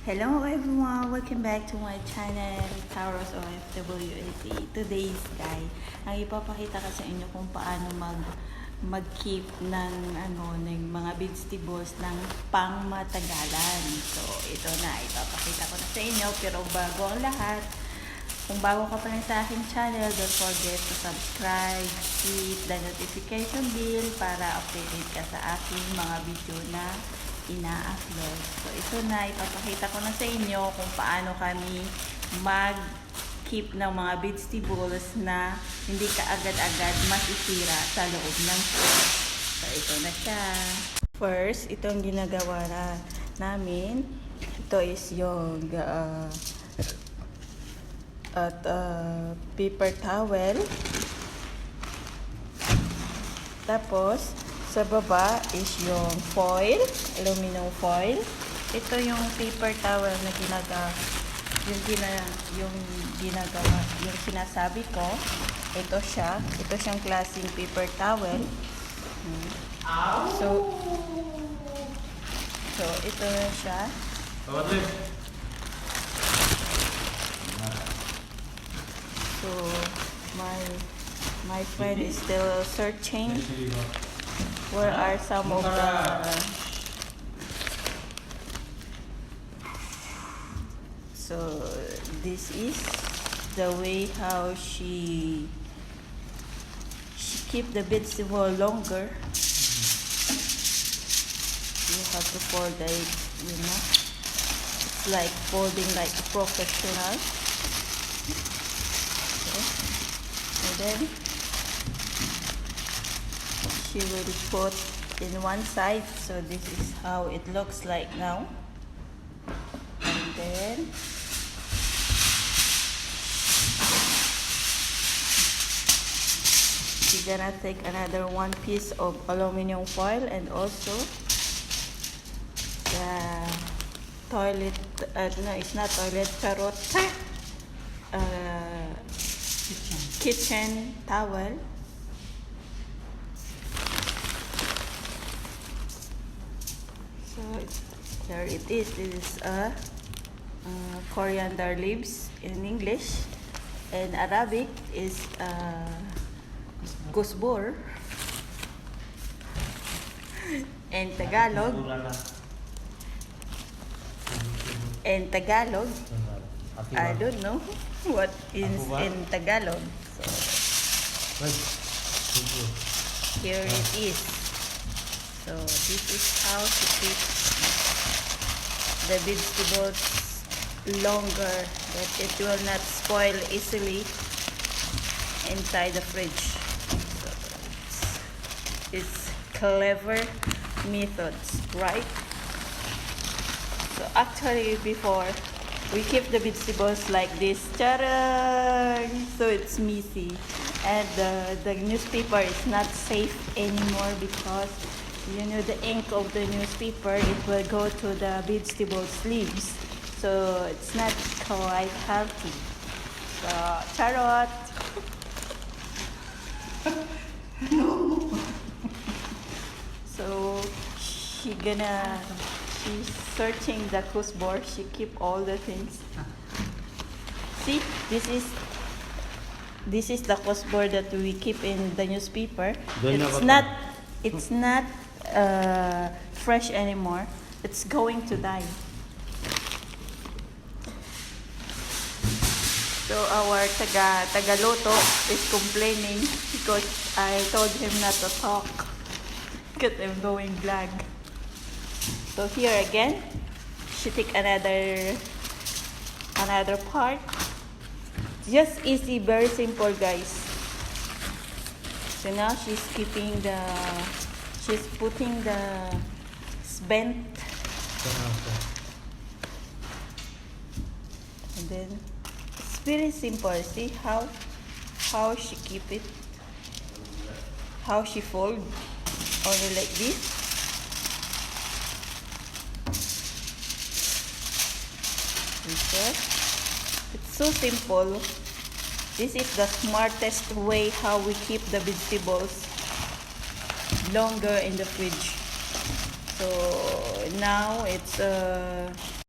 Hello everyone! Welcome back to my channel, Taurus OFWAT. Today's guy, ang ipapakita ko sa inyo kung paano mag-keep ng mga vegetables ng pangmatagalan. So, ito na, ipapakita ko na sa inyo. Pero bago ang lahat, kung bago ka pa lang sa aking channel, don't forget to subscribe, hit the notification bell para updated ka sa aking mga video na ina-upload. So, ito na, ipapakita ko na sa inyo kung paano kami mag-keep ng mga vegetables na hindi ka agad-agad masisira sa loob ng fridge. So, ito na siya. First, itong ginagawa namin, ito is yung paper towel. Tapos, sa baba is yung foil, aluminum foil. Ito yung paper towel na yung sinasabi ko. Ito siyang klaseng paper towel. So ito na siya. So my friend is still searching. Where are some of the so this is the way how she keep the vegetable longer. You have to fold it, it's like folding like a professional. Okay. And then she will put in one side, so this is how it looks like now. And then she's gonna take another one piece of aluminum foil and also the toilet, no, it's not toilet, carrot, kitchen towel. So there it is. This is coriander leaves in English, and Arabic is kusbur. In Tagalog, I don't know what is in Tagalog. So here it is. So this is how to keep the vegetables longer, that it will not spoil easily inside the fridge. So it's clever methods, right? So actually before we keep the vegetables like this, so it's messy, and the newspaper is not safe anymore because the ink of the newspaper, it will go to the vegetables leaves, so it's not quite healthy. So charot. So she's searching the kusbor. She keep all the things. See, this is the kusbor that we keep in the newspaper. It's not fresh anymore. It's going to die. So our tagaluto is complaining because I told him not to talk because I'm going vlog. So here again, she take another part. Just easy, very simple, guys. So now she's putting the spent, and then it's very simple. See how she keep it, how she fold, only like this. It's so simple. This is the smartest way how we keep the vegetables longer in the fridge. So now it's